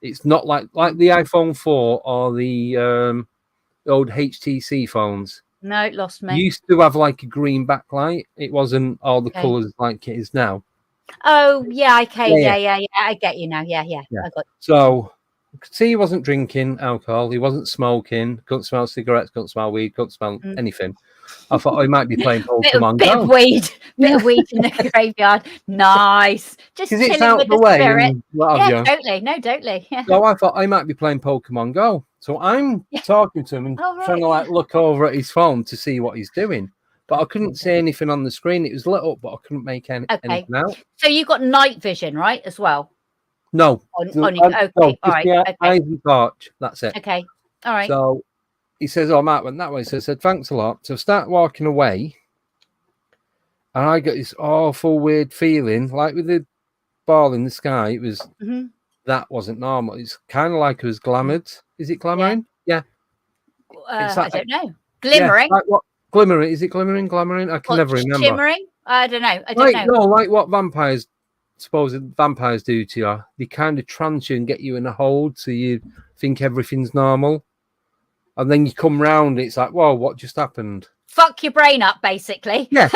Speaker 3: It's not like the iPhone 4 or the old HTC phones.
Speaker 2: No, it lost me.
Speaker 3: Used to have like a green backlight. It wasn't all the colours like it is now.
Speaker 2: Oh, yeah, okay. Yeah. I get you now. Yeah. I got
Speaker 3: So I could see he wasn't drinking alcohol. He wasn't smoking. Couldn't smell cigarettes. Couldn't smell weed. Couldn't smell anything. I thought he might be playing Pokemon
Speaker 2: bit
Speaker 3: Go.
Speaker 2: of weed in the graveyard. Nice. Just chilling
Speaker 3: it's out
Speaker 2: with
Speaker 3: the
Speaker 2: the
Speaker 3: way.
Speaker 2: spirit.
Speaker 3: Yeah,
Speaker 2: totally. No, totally. Yeah.
Speaker 3: So I thought I might be playing Pokemon Go. So I'm talking to him and trying to like look over at his phone to see what he's doing. But I couldn't see anything on the screen. It was lit up, but I couldn't make anything out.
Speaker 2: So you got night vision, right, as well?
Speaker 3: No.
Speaker 2: Okay. All right. Okay.
Speaker 3: Eyes and torch. That's it.
Speaker 2: Okay. All right.
Speaker 3: So he says, "Oh, Matt went that way." So I said, "Thanks a lot." So I start walking away, and I get this awful weird feeling, like with the ball in the sky. It was that wasn't normal. It's kind of like it was glamoured. Is it glamoring? Yeah.
Speaker 2: I don't know. Glimmering.
Speaker 3: Yeah, like what? Glimmering? Is it glimmering? Glamoring? I can never remember.
Speaker 2: Shimmering? I don't know. I don't know.
Speaker 3: No, like what vampires do to you. They kind of trance you and get you in a hold, so you think everything's normal. And then you come round, it's like, whoa, what just happened?
Speaker 2: Fuck your brain up, basically.
Speaker 3: Yeah.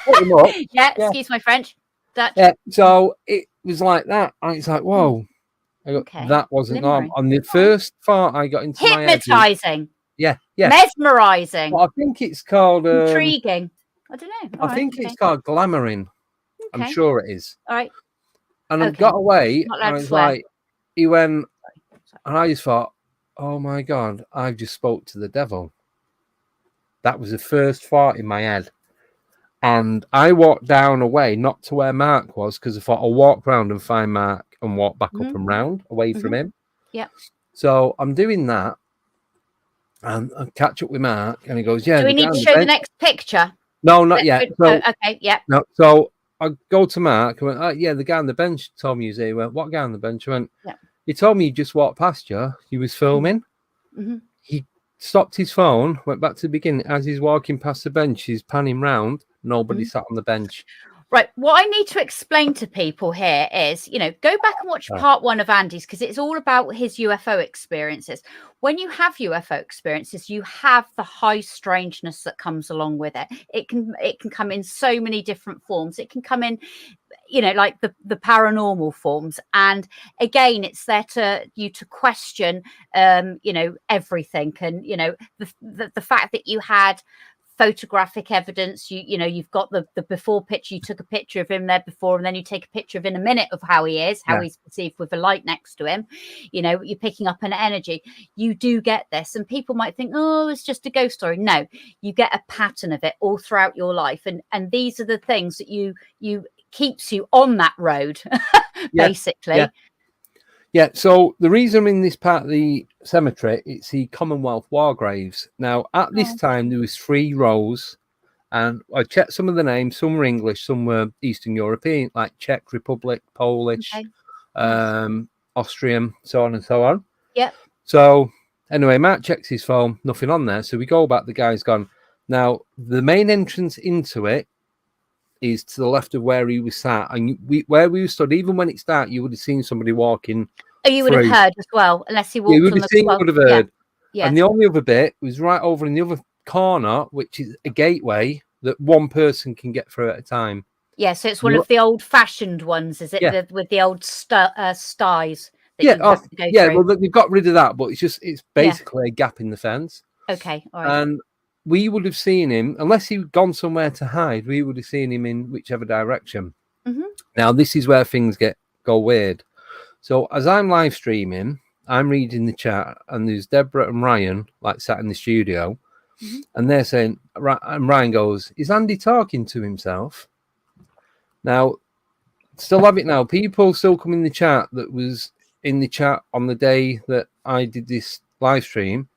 Speaker 3: Pretty much.
Speaker 2: Yeah, excuse my French. Dutch.
Speaker 3: Yeah, so it was like that. And it's like, whoa. That wasn't normal. And the first thought I got into
Speaker 2: hypnotizing.
Speaker 3: Yeah.
Speaker 2: Mesmerizing.
Speaker 3: Well, I think it's called...
Speaker 2: intriguing. I don't know.
Speaker 3: I think it's called glamoring.
Speaker 2: Okay.
Speaker 3: I'm sure it is.
Speaker 2: All right.
Speaker 3: And I got away, and it's like, he went, and I just thought, oh my God, I've just spoke to the devil. That was the first thought in my head. And I walked down away, not to where Mark was, because I thought I'll walk round and find Mark and walk back up and round away from him.
Speaker 2: Yeah.
Speaker 3: So I'm doing that, and I catch up with Mark, and he goes, "Yeah."
Speaker 2: Do we need to show the next picture?
Speaker 3: No, not yet. So,
Speaker 2: okay, yeah.
Speaker 3: No, so I go to Mark. I went, "Oh, yeah, the guy on the bench told me he was here." He went, "What guy on the bench?" I went, "Yeah." He told me he just walked past you. He was filming. He stopped his phone, went back to the beginning. As he's walking past the bench, he's panning round. Nobody sat on the bench.
Speaker 2: Right. What I need to explain to people here is, go back and watch part 1 of Andy's, because it's all about his UFO experiences. When you have UFO experiences, you have the high strangeness that comes along with it. It can come in so many different forms. It can come in, like the paranormal forms. And again, it's there to question, everything. And, the fact that you had photographic evidence, you've got the before picture, you took a picture of him there before, and then you take a picture of in a minute of how he is, how he's perceived with a light next to him. You're picking up an energy. You do get this, and people might think, oh, it's just a ghost story. No, you get a pattern of it all throughout your life, and these are the things that you keeps you on that road. Basically.
Speaker 3: Yeah, so the reason I'm in this part of the cemetery, it's the Commonwealth War Graves. Now, at this time, there was 3 rows, and I checked some of the names. Some were English, some were Eastern European, like Czech Republic, Polish, Austrian, so on and so on.
Speaker 2: Yep.
Speaker 3: So, anyway, Matt checks his phone, nothing on there. So we go back, the guy's gone. Now, the main entrance into it is to the left of where he was sat, and where we stood, even when it started, you would have seen somebody walking.
Speaker 2: Oh, you would have heard as well, unless he walked.
Speaker 3: You would have heard.
Speaker 2: Yeah.
Speaker 3: And the only other bit was right over in the other corner, which is a gateway that one person can get through at a time.
Speaker 2: Yeah, so it's one of the old-fashioned ones, is it?
Speaker 3: Yeah.
Speaker 2: With the old styes.
Speaker 3: Well, they've got rid of that, but it's basically a gap in the fence.
Speaker 2: Okay, all right.
Speaker 3: And we would have seen him, unless he'd gone somewhere to hide, we would have seen him in whichever direction. Now, this is where things go weird. So as I'm live streaming, I'm reading the chat, and there's Deborah and Ryan sat in the studio, and they're saying, and Ryan goes, is Andy talking to himself? Now, still have it now. People still come in the chat that was in the chat on the day that I did this live stream.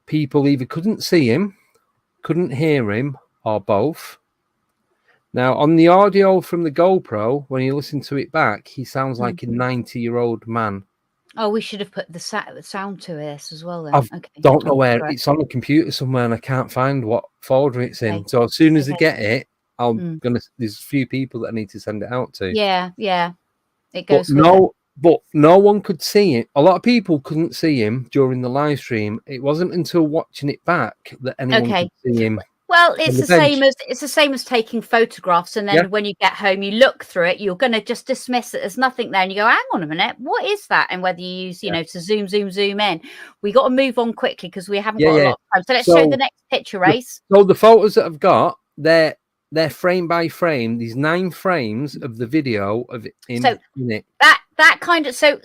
Speaker 3: People either couldn't see him, couldn't hear him, or both. Now, on the audio from the GoPro, when you listen to it back, he sounds like a 90-year-old man.
Speaker 2: Oh, we should have put the sound to this as well then.
Speaker 3: I don't know where. It's on the computer somewhere, and I can't find what folder it's in. So as soon as I get it, there's a few people that I need to send it out to.
Speaker 2: Yeah. It goes.
Speaker 3: But no one could see it. A lot of people couldn't see him during the live stream. It wasn't until watching it back that anyone could see him.
Speaker 2: Well, it's the same as taking photographs, and then when you get home, you look through it. You're going to just dismiss it. There's nothing there, and you go, "Hang on a minute, what is that?" And whether you use, to zoom in, we got to move on quickly because we haven't got a lot of time. So let's show the next picture, Race.
Speaker 3: So the photos that I've got, they're frame by frame. These 9 frames of the video of it in it.
Speaker 2: That kind of so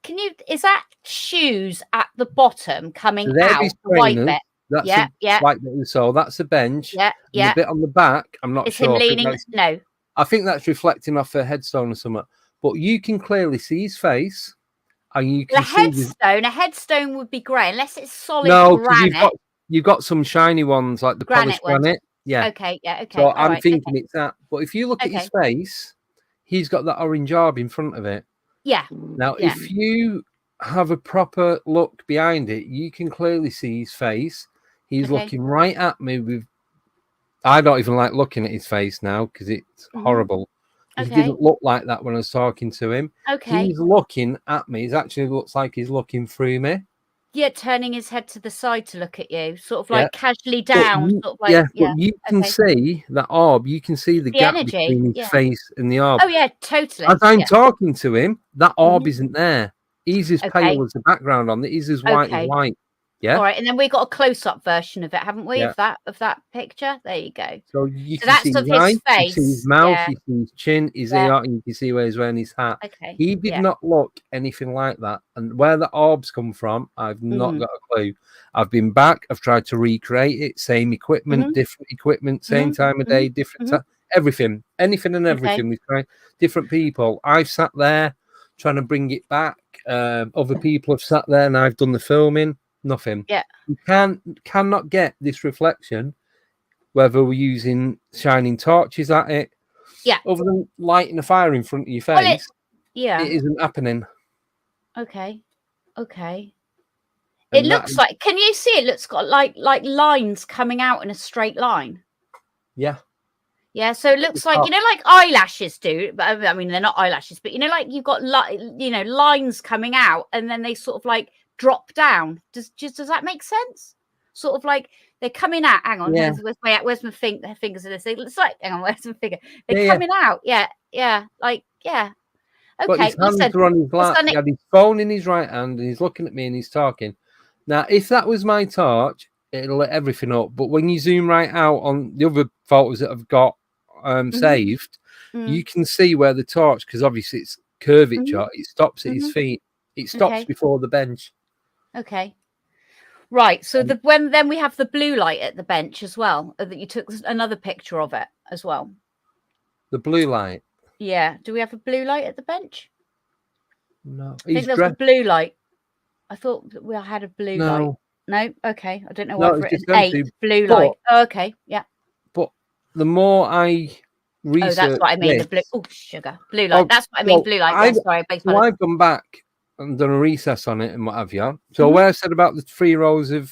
Speaker 2: can you, is that shoes at the bottom coming out the white bit?
Speaker 3: That's so that's a bench.
Speaker 2: Yeah.
Speaker 3: The bit on the back, I'm not sure.
Speaker 2: Him leaning? No.
Speaker 3: I think that's reflecting off a headstone or something. But you can clearly see his face, and you can
Speaker 2: a headstone would be grey unless it's solid
Speaker 3: granite. You've got some shiny ones like the polished granite. Yeah.
Speaker 2: Okay.
Speaker 3: So I'm thinking it's that. But if you look at his face, he's got that orange orb in front of it.
Speaker 2: Yeah.
Speaker 3: Now, if you have a proper look behind it, you can clearly see his face. He's looking right at me I don't even like looking at his face now because it's horrible. He didn't look like that when I was talking to him.
Speaker 2: Okay.
Speaker 3: He's looking at me. It actually looks like he's looking through me.
Speaker 2: Yeah, turning his head to the side to look at you, sort of like casually down.
Speaker 3: But you can see that orb. You can see the gap
Speaker 2: energy
Speaker 3: between his face and the orb.
Speaker 2: Oh, yeah, totally.
Speaker 3: As I'm talking to him, that orb isn't there. He's as pale as the background on it. He's as white as white. Yeah.
Speaker 2: All right, and then we got a close-up version of it, haven't we? Of that picture. There you go.
Speaker 3: So you can see his eye, you see his mouth, you see his chin, his ear, and you can see where he's wearing his hat.
Speaker 2: Okay.
Speaker 3: He did not look anything like that. And where the orbs come from, I've not got a clue. I've been back. I've tried to recreate it. Same equipment, different equipment, same time of day, different time. Everything, anything and everything. We tried different people. I've sat there trying to bring it back. Other people have sat there, and I've done the filming. Nothing.
Speaker 2: Yeah.
Speaker 3: You cannot get this reflection, whether we're using shining torches at it.
Speaker 2: Yeah.
Speaker 3: Other than lighting a fire in front of your face.
Speaker 2: It
Speaker 3: isn't happening.
Speaker 2: Okay. It looks like. Can you see it? Looks got like lines coming out in a straight line.
Speaker 3: Yeah.
Speaker 2: Yeah, so it looks like, like eyelashes do. But I mean, they're not eyelashes, but like you've got lines coming out, and then they sort of like drop down. Does that make sense? Sort of like they're coming out. Hang on, where's my fingers in this thing? It's like, hang on, where's my finger? They're coming out. Yeah, like yeah. Okay.
Speaker 3: But his hands are on his lap. He had his phone in his right hand, and he's looking at me and he's talking. Now, if that was my torch, it'll lit everything up. But when you zoom right out on the other photos that I've got saved, you can see where the torch, because obviously it's curvature, it stops at his feet. It stops before the bench.
Speaker 2: Okay. Right. So then we have the blue light at the bench as well. That you took another picture of it as well.
Speaker 3: The blue light.
Speaker 2: Yeah. Do we have a blue light at the bench?
Speaker 3: No.
Speaker 2: I think there's a blue light. I thought we had a blue light. No. Okay. I don't know why. Blue light. Oh, okay. Yeah.
Speaker 3: But the more I research,
Speaker 2: that's what I mean. The blue. Oh, sugar. Blue light. That's what I mean. Blue light.
Speaker 3: I've gone back and done a recess on it and what have you. So where I said about the 3 rows of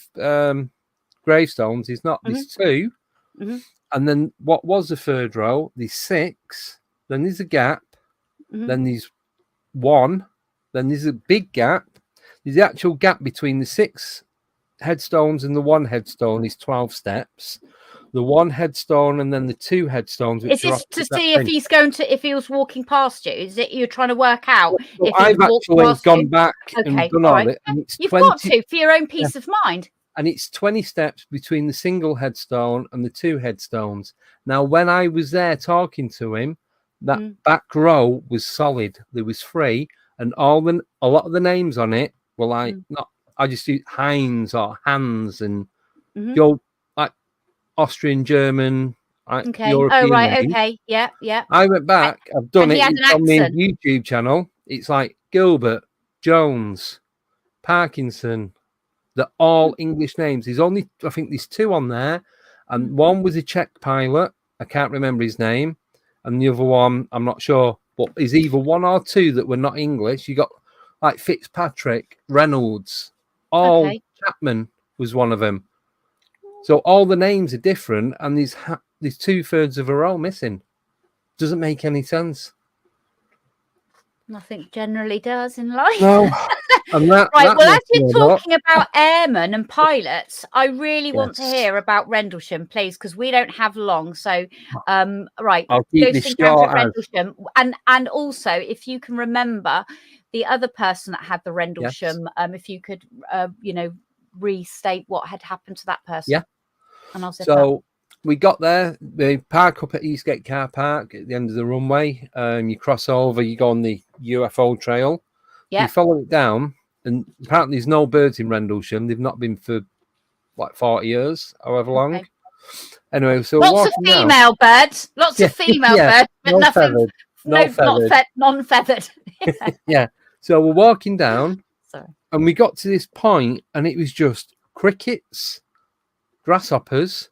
Speaker 3: gravestones is not there's 2, and then what was the 3rd row? There's 6. Then there's a gap. Then there's 1. Then there's a big gap. There's the actual gap between the 6 headstones and the 1 headstone is 12 steps. The 1 headstone and then the 2 headstones.
Speaker 2: Is this to see if he's if he was walking past you? Is it you're trying to work out?
Speaker 3: Well, I've actually gone back and done all it. And it's
Speaker 2: You've got to for your own peace of mind.
Speaker 3: And it's 20 steps between the single headstone and the 2 headstones. Now, when I was there talking to him, that back row was solid. There was 3, and a lot of the names on it were like not. I just use Heinz or Hans and your like Austrian, German, European names.
Speaker 2: Okay, yeah.
Speaker 3: I went back. I've done it. It's on my YouTube channel. It's like Gilbert, Jones, Parkinson. They're all English names. I think there's 2 on there, and one was a Czech pilot. I can't remember his name, and the other one I'm not sure. But is either 1 or 2 that were not English. You got like Fitzpatrick, Reynolds. Chapman was one of them. So all the names are different, and there's 2/3 of a row missing. Doesn't make any sense.
Speaker 2: Nothing generally does in life.
Speaker 3: No. And
Speaker 2: right. Well, as you're talking about airmen and pilots, I really want to hear about Rendlesham, please, because we don't have long. So, right.
Speaker 3: I'll keep this short.
Speaker 2: Rendlesham, and also, if you can remember the other person that had the Rendlesham, if you could, restate what had happened to that person.
Speaker 3: Yeah.
Speaker 2: And I'll say
Speaker 3: we got there. We park up at Eastgate Car Park at the end of the runway. You cross over. You go on the UFO trail.
Speaker 2: Yeah.
Speaker 3: You follow it down, and apparently there's no birds in Rendlesham. They've not been for like 40 years, however long.
Speaker 2: Okay.
Speaker 3: Anyway, so
Speaker 2: lots of female birds. Lots of female birds, but nothing. Non-feathered.
Speaker 3: Yeah. So we're walking down, and we got to this point, and it was just crickets, grasshoppers,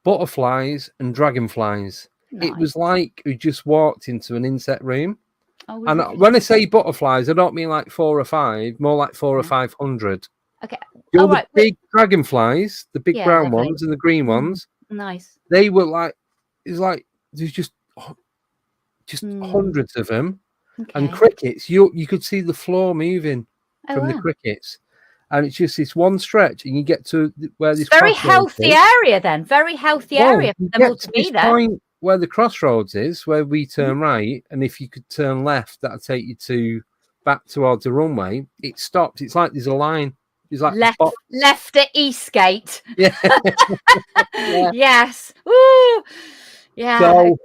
Speaker 3: butterflies, and dragonflies. Nice. It was like we just walked into an insect room. Oh, and when I say butterflies, I don't mean like 4 or 5, more like 400 or 500.
Speaker 2: Okay.
Speaker 3: The big dragonflies, the big brown ones and the green ones.
Speaker 2: Nice.
Speaker 3: They were like, it was like there's just hundreds of them. Okay. And crickets, you could see the floor moving from the crickets. And it's just this one stretch, and you get to where this
Speaker 2: very healthy area then. Very healthy area for them all to be there.
Speaker 3: Point where the crossroads is, where we turn right, and if you could turn left, that'll take you back towards the runway. It stops. It's like there's a line. It's like
Speaker 2: left at Eastgate.
Speaker 3: Yeah.
Speaker 2: Yes. Woo. Yeah.
Speaker 3: So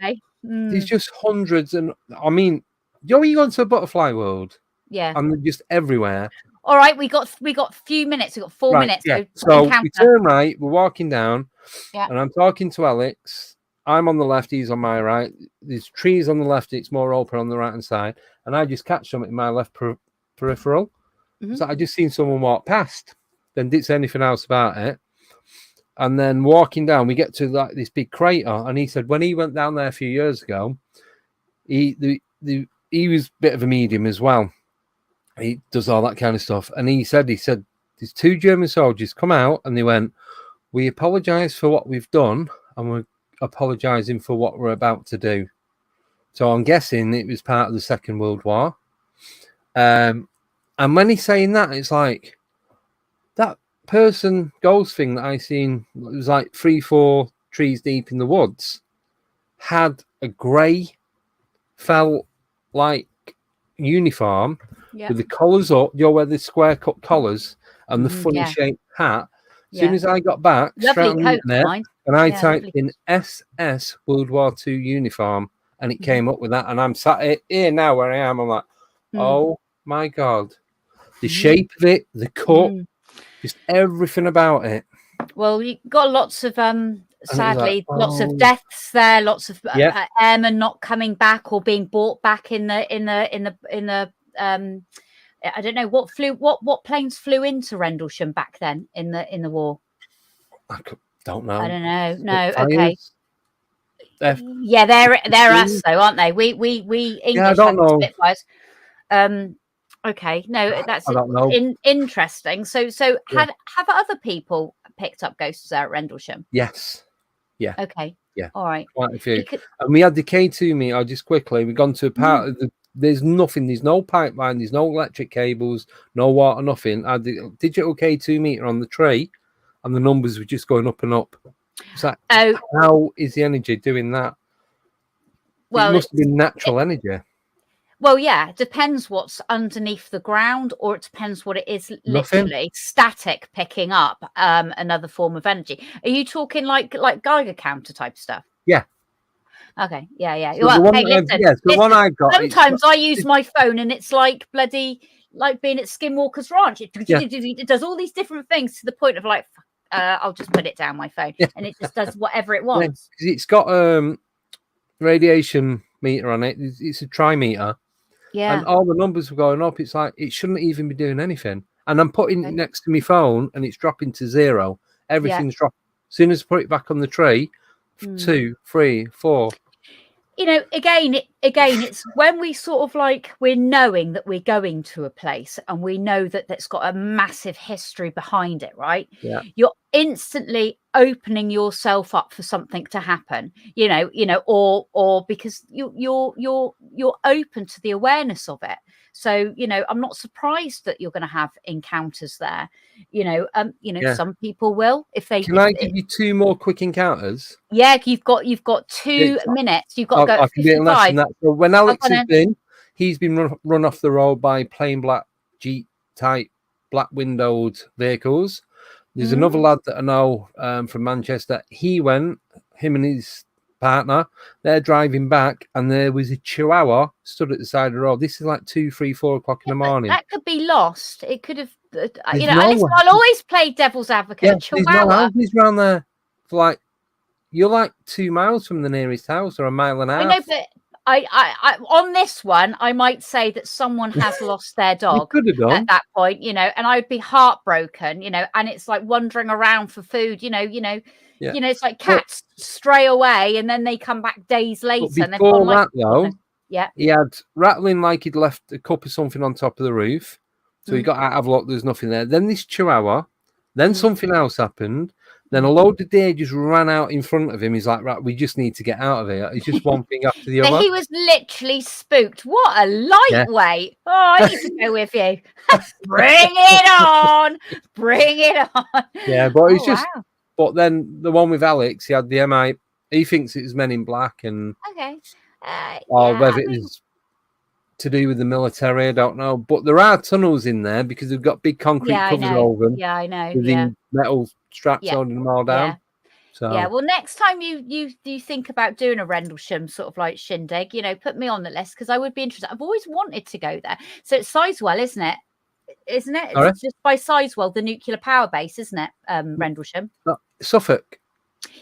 Speaker 3: there's just hundreds, and I mean, you go into a butterfly world.
Speaker 2: Yeah.
Speaker 3: And they're just everywhere.
Speaker 2: All right, we got a few minutes. We got 4 minutes.
Speaker 3: Yeah. So we turn right. We're walking down.
Speaker 2: Yeah.
Speaker 3: And I'm talking to Alex. I'm on the left. He's on my right. There's trees on the left. It's more open on the right hand side. And I just catch something in my left peripheral. Mm-hmm. So I just seen someone walk past. Then didn't say anything else about it. And then walking down, we get to like this big crater. And he said when he went down there a few years ago, he was a bit of a medium as well. He does all that kind of stuff. And he said these 2 German soldiers come out and they went, "We apologise for what we've done, and we're apologising for what we're about to do." So I'm guessing it was part of the Second World War. And when he's saying that, it's like that person ghost thing that I seen, it was like 3-4 trees deep in the woods, had a grey felt like uniform with the collars up, where the square cut collars and the funny shaped hat. As soon as I got back, straight on the internet, and I typed in SS World War II uniform, and it came up with that. And I'm sat here now where I am. I'm like, oh my God, the shape of it, the cut, just everything about it.
Speaker 2: Well, you got lots of sadly, lots of deaths there, lots of airmen not coming back or being brought back in the I don't know what planes flew into Rendlesham back then in the war.
Speaker 3: Don't know.
Speaker 2: I don't know. No, okay. Yeah, they're us though, aren't they? We English
Speaker 3: I don't know.
Speaker 2: Spitfires. Okay, no, that's interesting. So have other people picked up ghosts there at Rendlesham?
Speaker 3: Yes. Yeah.
Speaker 2: Okay.
Speaker 3: Yeah.
Speaker 2: All right.
Speaker 3: Quite a few. And we had the K2 meter just quickly. We've gone to a part of there's nothing, there's no pipeline, there's no electric cables, no water, nothing. I had the digital K2 meter on the tree, and the numbers were just going up and up. So how is the energy doing that? Well, it must have been natural energy.
Speaker 2: Well, yeah, it depends what's underneath the ground, or it depends what it is literally static picking up another form of energy. Are you talking like Geiger counter type stuff?
Speaker 3: Yeah.
Speaker 2: Okay. Yeah.
Speaker 3: So
Speaker 2: well, hey,
Speaker 3: the one I've got.
Speaker 2: Sometimes I use my phone and it's like bloody like being at Skinwalker's Ranch. It does all these different things to the point of like, I'll just put it down my phone and it just does whatever it wants.
Speaker 3: Yeah, it's got radiation meter on it. It's a trimeter.
Speaker 2: Yeah.
Speaker 3: And all the numbers are going up. It's like it shouldn't even be doing anything. And I'm putting it next to my phone and it's dropping to 0. Everything's dropping. As soon as I put it back on the tree, 2, 3, 4.
Speaker 2: You know, again, it's when we sort of like we're knowing that we're going to a place and we know that that's got a massive history behind it, right?
Speaker 3: Yeah.
Speaker 2: You're instantly opening yourself up for something to happen, you know, or because you're open to the awareness of it. So, you know, I'm not surprised that you're going to have encounters there. Some people will if they.
Speaker 3: Can I give you 2 more quick encounters?
Speaker 2: Yeah, you've got 2 minutes. You've got to go.
Speaker 3: I can be less than that. So when Alex he's been run off the road by plain black Jeep type black windowed vehicles. There's another lad that I know from Manchester. Him and his partner, they're driving back and there was a chihuahua stood at the side of the road. This is like 2, 3, 4 o'clock in the morning.
Speaker 2: That could be lost. It could have, I'll always play devil's advocate.
Speaker 3: Yeah, there's no houses around there. For you're like 2 miles from the nearest house or a mile and a half.
Speaker 2: I know, but I on this one, I might say that someone has lost their dog at that point, and I would be heartbroken, and it's like wandering around for food, it's like cats stray away and then they come back days later.
Speaker 3: And before that, though, he had rattling like he'd left a cup of something on top of the roof. So he got out of luck, there's nothing there. Then this chihuahua, then something else happened. Then a load of deer just ran out in front of him. He's like, right, we just need to get out of here. It's just one thing after the other.
Speaker 2: He was literally spooked. What a lightweight. Yeah. Oh, I need to go with you. Bring it on. Bring it on.
Speaker 3: Yeah, but it's just... Wow. But then the one with Alex, he had the MI. He thinks it was Men in Black, and whether it was to do with the military, I don't know. But there are tunnels in there because they've got big concrete covers over them.
Speaker 2: Yeah, I know.
Speaker 3: With metal straps holding them all down.
Speaker 2: Yeah.
Speaker 3: So
Speaker 2: well, next time you think about doing a Rendlesham sort of like shindig, put me on the list because I would be interested. I've always wanted to go there. So it's Sizewell, isn't it? It's just by Sizewell, the nuclear power base, isn't it? Rendlesham.
Speaker 3: Suffolk.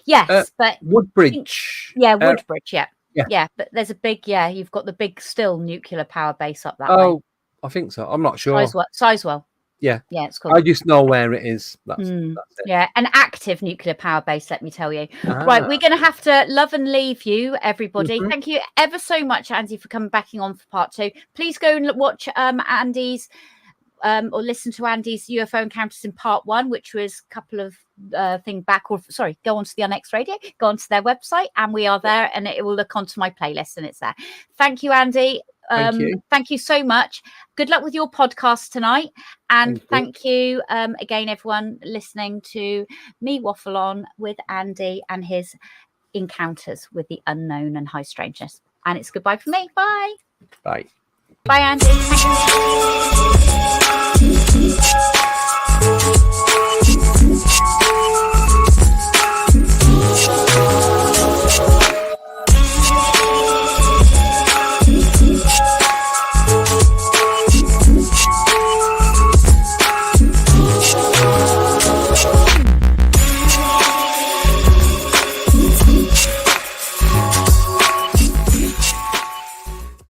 Speaker 2: Yes, but
Speaker 3: Woodbridge.
Speaker 2: Woodbridge. Yeah, but there's a big. You've got the big still nuclear power base up that way.
Speaker 3: Oh, I think so. I'm not sure.
Speaker 2: Sizewell.
Speaker 3: Yeah,
Speaker 2: it's called.
Speaker 3: I just know where it is. That's it.
Speaker 2: Yeah, an active nuclear power base. Let me tell you. Right, we're going to have to love and leave you, everybody. Thank you ever so much, Andy, for coming back on for part 2. Please go and watch Andy's or listen to Andy's UFO encounters in part 1, which was a couple of things back, or sorry, go onto the UNX Radio, go onto their website, and we are there, and it will look onto my playlist, and it's there. Thank you, Andy. Thank you so much. Good luck with your podcast tonight, and thank you again, everyone listening to me waffle on with Andy and his encounters with the unknown and high strangeness. And it's goodbye from me. Bye.
Speaker 3: Bye.
Speaker 2: Bye, Andy.